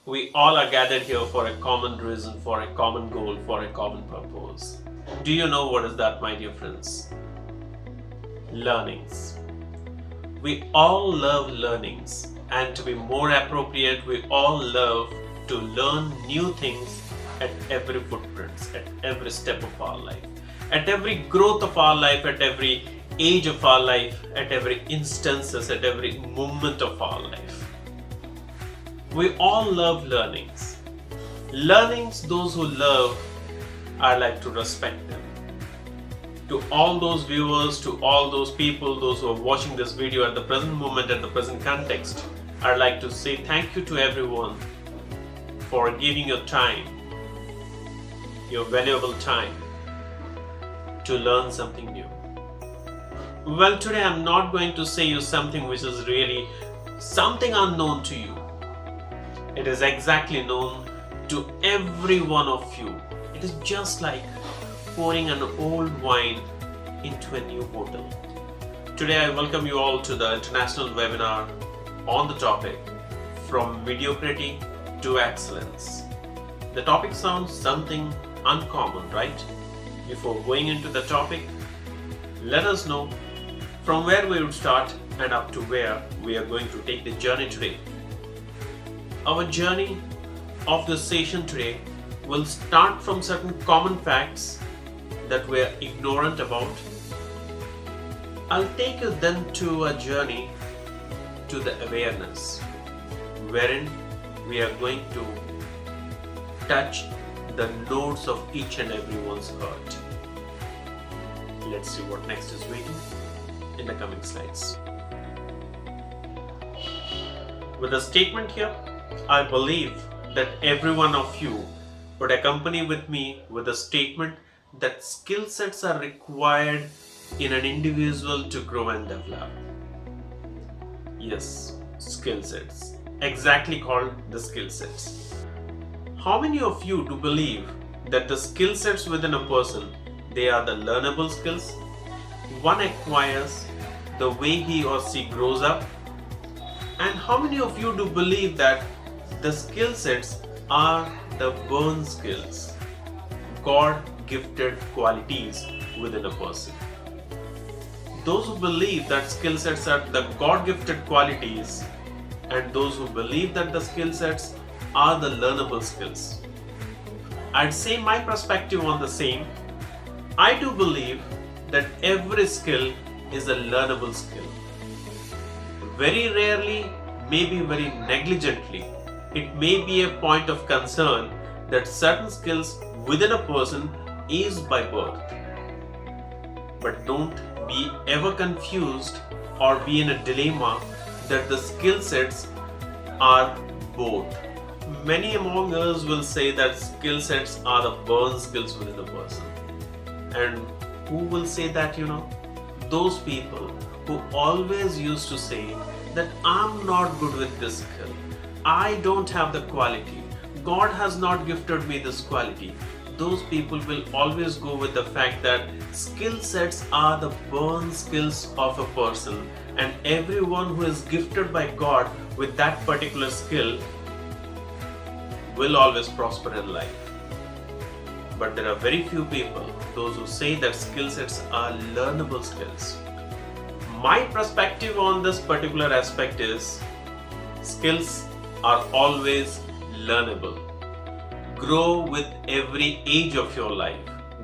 We all are gathered here for a common reason, for a common goal, for a common purpose. Do you know what is that, my dear friends? Learnings. We all love learnings, and to be more appropriate, we all love to learn new things at every footprint, at every step of our life, at every growth of our life, at every age of our life, at every instances, at every moment of our life. We all love learnings. Learnings, those who love, I like to respect them. To all those viewers, to all those people, those who are watching this video at the present moment, at the present context, I'd like to say thank you to everyone for giving your time, your valuable time, to learn something new. Well, today I'm not going to say you something which is really something unknown to you. It is exactly known to every one of you. It is just like pouring an old wine into a new bottle. Today I welcome you all to the international webinar on the topic From Mediocrity to Excellence. The topic sounds something uncommon, right? Before going into the topic, let us know from where we would start and up to where we are going to take the journey today. Our journey of this session today will start from certain common facts that we are ignorant about. I'll take you then to a journey to the awareness, wherein we are going to touch the nodes of each and everyone's heart. Let's see what next is waiting in the coming slides. With the statement here, I believe that every one of you would accompany with me with a statement that skill sets are required in an individual to grow and develop. Yes, skill sets, exactly called the skill sets. How many of you do believe that the skill sets within a person, they are the learnable skills? One acquires the way he or she grows up. And how many of you do believe that the skill sets are the born skills, God-gifted qualities within a person? Those who believe that skill sets are the God-gifted qualities, and those who believe that the skill sets are the learnable skills. I'd say my perspective on the same. I do believe that every skill is a learnable skill. Very rarely, maybe very negligently, it may be a point of concern that certain skills within a person is by birth. But don't be ever confused or be in a dilemma that the skill sets are both. Many among us will say that skill sets are the born skills within a person. And who will say that, Those people who always used to say that I'm not good with this skill. I don't have the quality. God has not gifted me this quality. Those people will always go with the fact that skill sets are the born skills of a person, and everyone who is gifted by God with that particular skill will always prosper in life. But there are very few people, those who say that skill sets are learnable skills. My perspective on this particular aspect is skills are always learnable. Grow with every age of your life.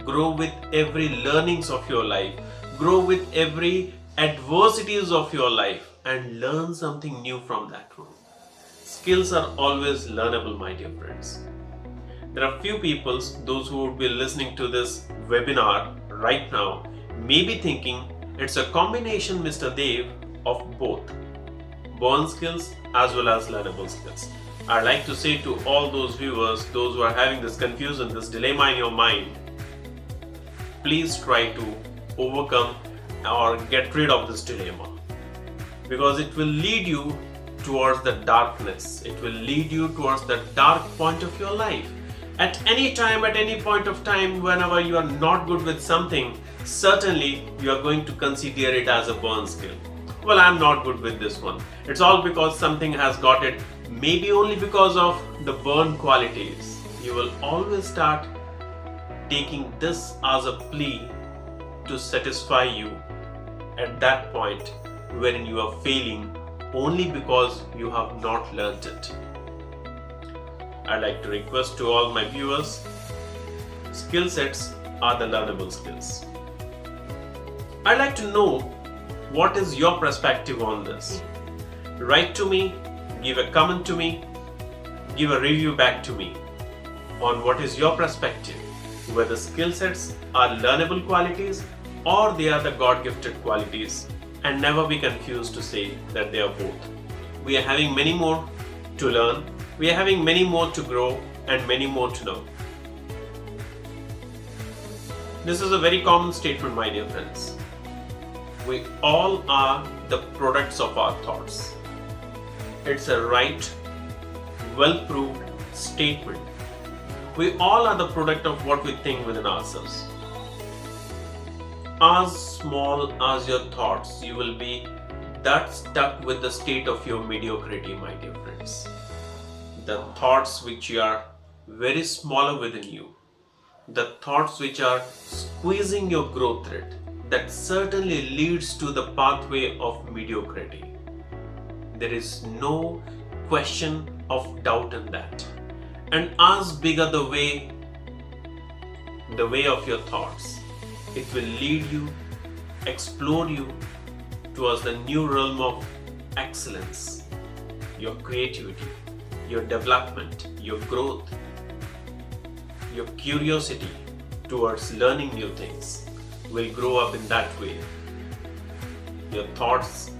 Grow with every learnings of your life. Grow with every adversities of your life and learn something new from that one. Skills are always learnable, my dear friends. There are few people, those who would be listening to this webinar right now, may be thinking it's a combination, Mr. Dev, of both born skills as well as learnable skills. I'd like to say to all those viewers, those who are having this confusion, this dilemma in your mind, please try to overcome or get rid of this dilemma, because it will lead you towards the darkness. It will lead you towards the dark point of your life. At any time, at any point of time, whenever you are not good with something, certainly you are going to consider it as a born skill. Well, I'm not good with this one. It's all because something has got it maybe only because of the burn qualities, you will always start taking this as a plea to satisfy you at that point wherein you are failing only because you have not learnt it. I'd like to request to all my viewers, skill sets are the learnable skills. I'd like to know what is your perspective on this. Write to me, give a comment to me, give a review back to me on what is your perspective, whether skill sets are learnable qualities or they are the God-gifted qualities, and never be confused to say that they are both. We are having many more to learn, we are having many more to grow and many more to know. This is a very common statement, my dear friends. We all are the products of our thoughts. It's a right, well-proved statement. We all are the product of what we think within ourselves. As small as your thoughts, you will be that stuck with the state of your mediocrity, my dear friends. The thoughts which are very smaller within you, the thoughts which are squeezing your growth rate, that certainly leads to the pathway of mediocrity. There is no question of doubt in that. And as bigger the way of your thoughts, it will lead you, explore you towards the new realm of excellence, your creativity, your development, your growth, your curiosity towards learning new things will grow up in that way. Your thoughts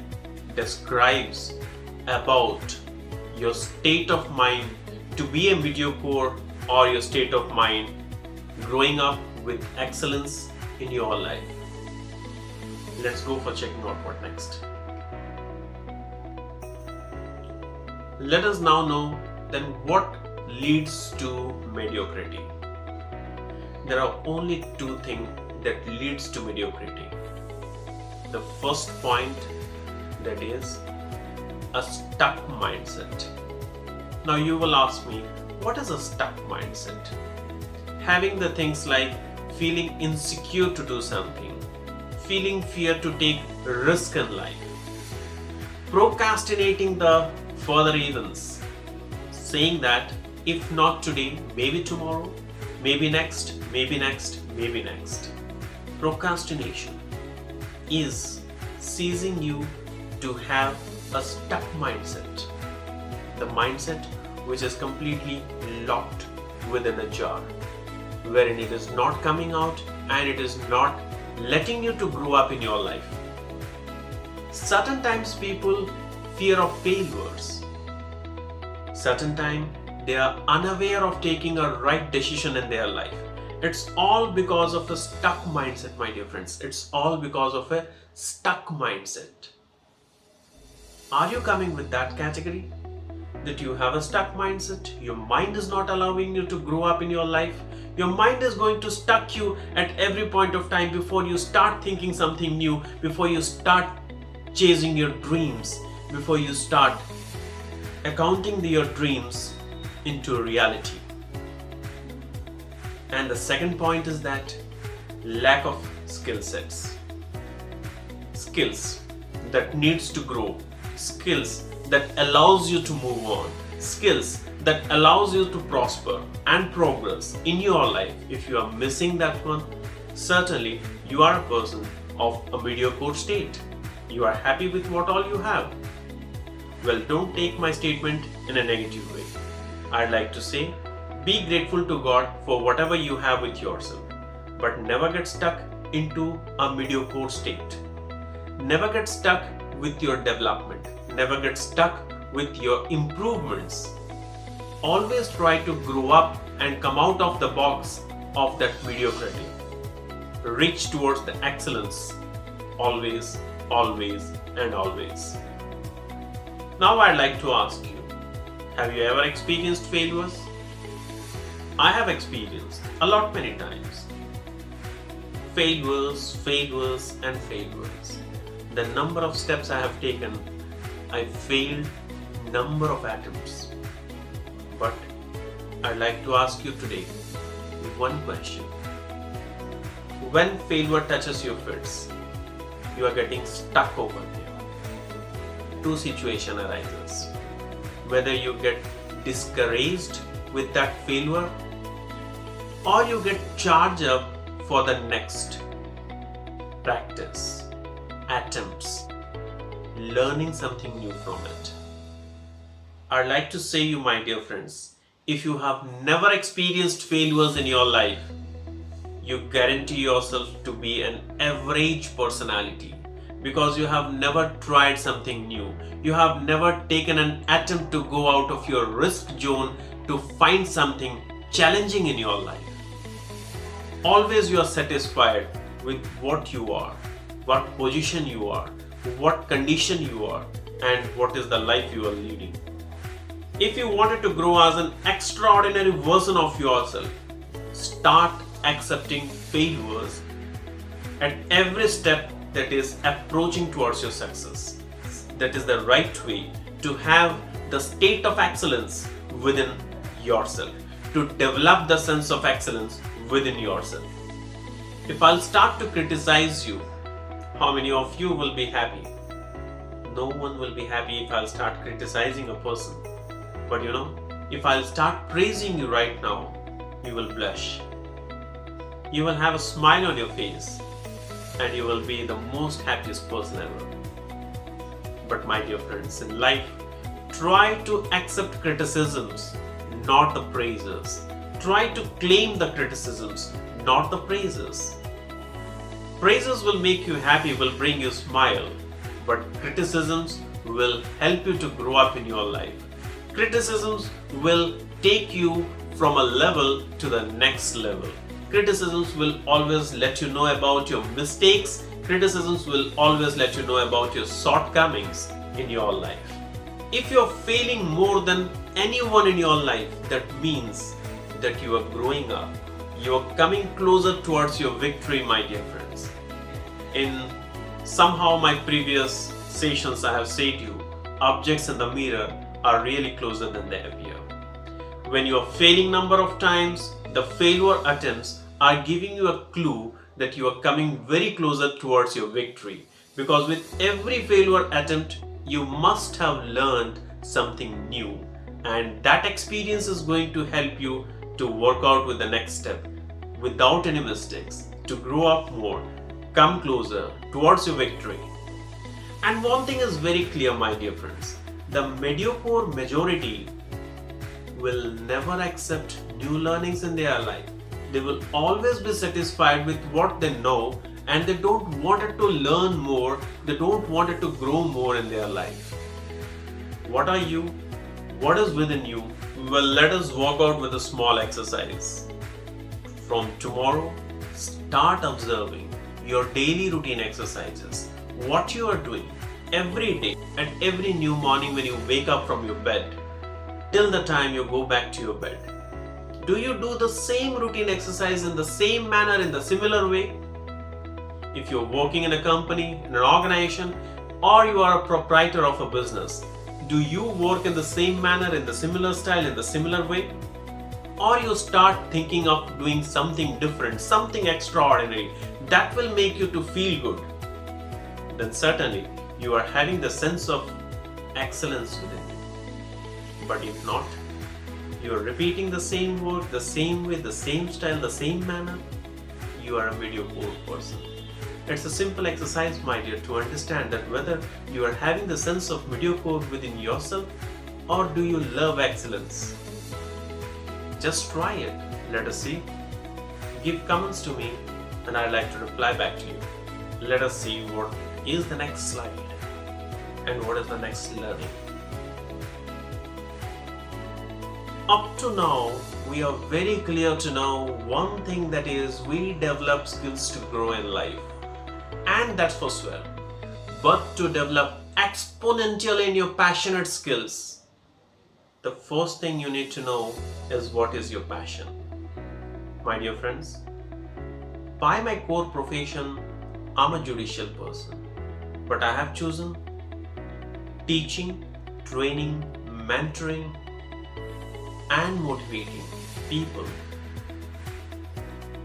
describes about your state of mind to be a mediocre or your state of mind growing up with excellence in your life. Let's go for checking out what next. Let us now know then what leads to mediocrity. There are only two things that leads to mediocrity. The first point, that is a stuck mindset. Now you will ask me, what is a stuck mindset? Having the things like feeling insecure to do something, feeling fear to take risk in life, procrastinating the further events, saying that if not today, maybe tomorrow, maybe next, maybe next, maybe next. Procrastination is ceasing you to have a stuck mindset. The mindset which is completely locked within a jar, wherein it is not coming out and it is not letting you to grow up in your life. Certain times people fear of failures. Certain time they are unaware of taking a right decision in their life. It's all because of a stuck mindset, my dear friends. It's all because of a stuck mindset. Are you coming with that category? That you have a stuck mindset, your mind is not allowing you to grow up in your life, your mind is going to stuck you at every point of time before you start thinking something new, before you start chasing your dreams, before you start accounting your dreams into reality. And the second point is that lack of skill sets. Skills that needs to grow, skills that allows you to move on, skills that allows you to prosper and progress in your life. If you are missing that one, certainly you are a person of a mediocre state. You are happy with what all you have. Well, don't take my statement in a negative way. I'd like to say, be grateful to God for whatever you have with yourself, but never get stuck into a mediocre state. Never get stuck with your development. Never get stuck with your improvements. Always try to grow up and come out of the box of that mediocrity. Reach towards the excellence. Always, always, and always. Now I'd like to ask you, have you ever experienced failures? I have experienced a lot many times. Failures, and failures. The number of steps I have taken, I failed number of attempts. But I'd like to ask you today one question. When failure touches your feet, you are getting stuck over there. Two situations arises. Whether you get discouraged with that failure or you get charged up for the next practice, attempts, learning something new from it. I'd like to say you, my dear friends, if you have never experienced failures in your life, you guarantee yourself to be an average personality because you have never tried something new. You have never taken an attempt to go out of your risk zone to find something challenging in your life. Always you are satisfied with what you are, what position you are, what condition you are, and what is the life you are leading. If you wanted to grow as an extraordinary version of yourself, start accepting failures at every step that is approaching towards your success. That is the right way to have the state of excellence within yourself, to develop the sense of excellence within yourself. If I'll start to criticize you, how many of you will be happy? No one will be happy if I'll start criticizing a person. But if I'll start praising you right now, you will blush. You will have a smile on your face and you will be the most happiest person ever. But my dear friends, in life, try to accept criticisms, not the praises. Try to claim the criticisms, not the praises. Praises will make you happy, will bring you smile, but criticisms will help you to grow up in your life. Criticisms will take you from a level to the next level. Criticisms will always let you know about your mistakes. Criticisms will always let you know about your shortcomings in your life. If you're failing more than anyone in your life, that means that you are growing up. You are coming closer towards your victory, my dear friends. In somehow my previous sessions I have said you, objects in the mirror are really closer than they appear. When you are failing number of times, the failure attempts are giving you a clue that you are coming very closer towards your victory. Because with every failure attempt, you must have learned something new. And that experience is going to help you to work out with the next step without any mistakes, to grow up more, come closer towards your victory. And one thing is very clear, my dear friends, the mediocre majority will never accept new learnings in their life. They will always be satisfied with what they know and they don't want it to learn more, they don't want it to grow more in their life. What are you? What is within you? Well, let us walk out with a small exercise. From tomorrow, start observing your daily routine exercises, what you are doing every day and every new morning when you wake up from your bed till the time you go back to your bed. Do you do the same routine exercise in the same manner, in the similar way? If you're working in a company, in an organization, or you are a proprietor of a business, do you work in the same manner, in the similar style, in the similar way? Or you start thinking of doing something different, something extraordinary that will make you to feel good? Then certainly you are having the sense of excellence within you. But if not, you are repeating the same work, the same way, the same style, the same manner, you are a mediocre person. It's a simple exercise, my dear, to understand that whether you are having the sense of mediocre within yourself or do you love excellence. Just try it. Let us see. Give comments to me and I'd like to reply back to you. Let us see what is the next slide and what is the next learning. Up to now, we are very clear to know one thing, that is we develop skills to grow in life. And that's for sure. But to develop exponentially in your passionate skills, the first thing you need to know is what is your passion. My dear friends, by my core profession, I'm a judicial person. But I have chosen teaching, training, mentoring and motivating people,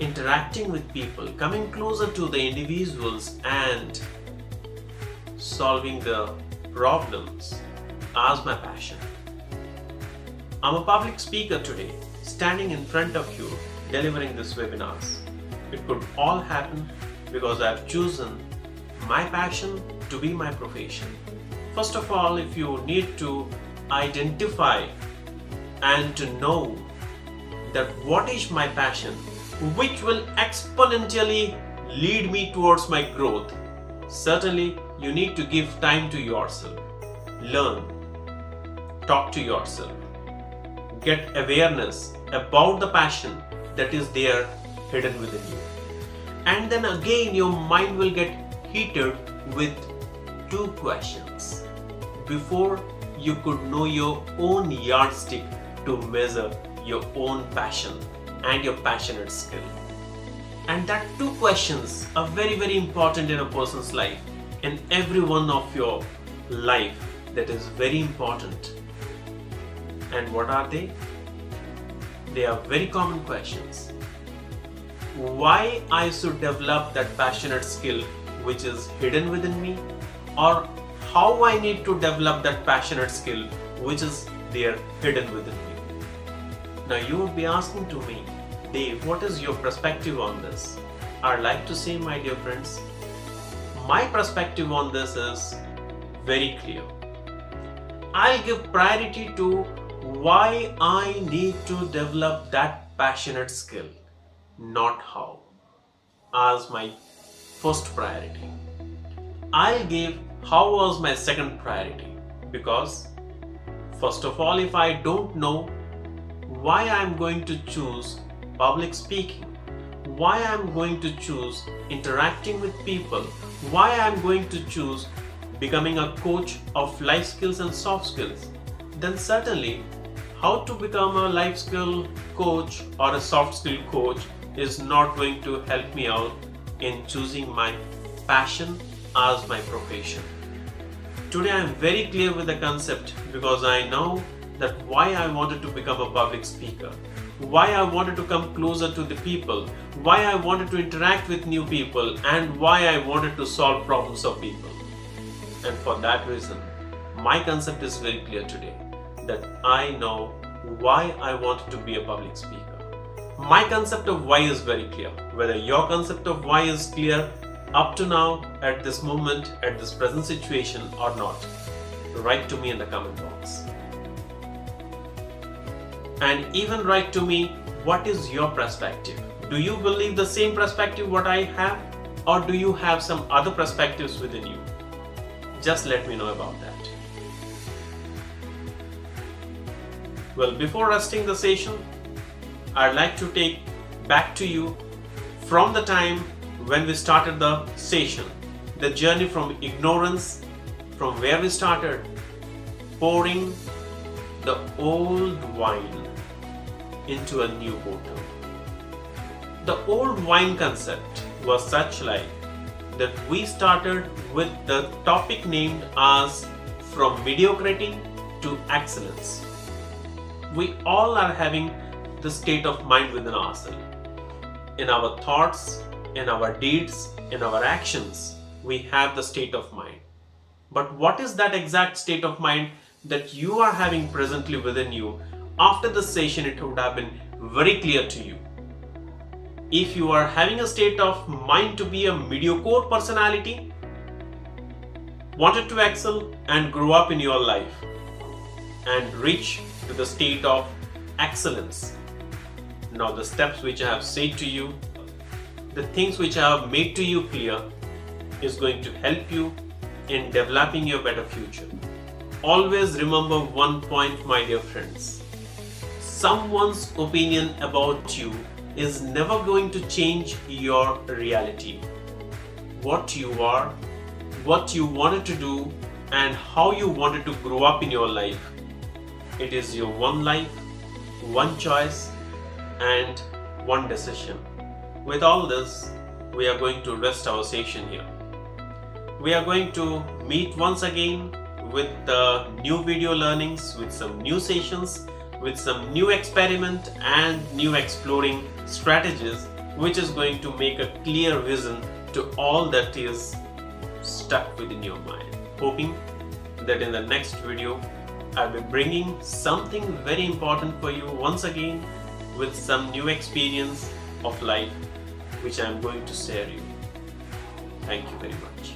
interacting with people, coming closer to the individuals and solving the problems as my passion. I'm a public speaker today, standing in front of you, delivering these webinars. It could all happen because I've chosen my passion to be my profession. First of all, if you need to identify and to know that what is my passion, which will exponentially lead me towards my growth, certainly you need to give time to yourself, learn, talk to yourself, get awareness about the passion that is there hidden within you. And then again your mind will get heated with two questions before you could know your own yardstick to measure your own passion and your passionate skill. And that two questions are very, very important in a person's life, in every one of your life. That is very important. And what are they? They are very common questions. Why I should develop that passionate skill which is hidden within me, or how I need to develop that passionate skill which is there hidden within me. Now you would be asking to me, Dave, what is your perspective on this? I'd like to say, my dear friends, my perspective on this is very clear. I'll give priority to why I need to develop that passionate skill, not how, as my first priority. I'll give how as my second priority, because first of all, if I don't know why I'm going to choose public speaking, why I'm going to choose interacting with people, why I'm going to choose becoming a coach of life skills and soft skills, then certainly how to become a life skill coach or a soft skill coach is not going to help me out in choosing my passion as my profession. Today I am very clear with the concept, because I know that why I wanted to become a public speaker, why I wanted to come closer to the people, why I wanted to interact with new people, and why I wanted to solve problems of people. And for that reason, my concept is very clear today, that I know why I wanted to be a public speaker. My concept of why is very clear. Whether your concept of why is clear up to now, at this moment, at this present situation or not, write to me in the comment box. And even write to me, what is your perspective? Do you believe the same perspective what I have, or do you have some other perspectives within you? Just let me know about that. Well, before resting the session, I'd like to take back to you from the time when we started the session, the journey from ignorance, from where we started, pouring the old wine into a new bottle. The old wine concept was such like that we started with the topic named as from mediocrity to excellence. We all are having the state of mind within ourselves. In our thoughts, in our deeds, in our actions, we have the state of mind. But what is that exact state of mind that you are having presently within you? After the session, it would have been very clear to you. If you are having a state of mind to be a mediocre personality, wanted to excel and grow up in your life and reach to the state of excellence. Now the steps which I have said to you, the things which I have made to you clear, is going to help you in developing your better future. Always remember one point, my dear friends. Someone's opinion about you is never going to change your reality. What you are, what you wanted to do, and how you wanted to grow up in your life. It is your one life, one choice, and one decision. With all this, we are going to rest our session here. We are going to meet once again with new video learnings, with some new sessions, with some new experiment and new exploring strategies, which is going to make a clear vision to all that is stuck within your mind. Hoping that in the next video I'll be bringing something very important for you once again, with some new experience of life which I'm going to share you. Thank you very much.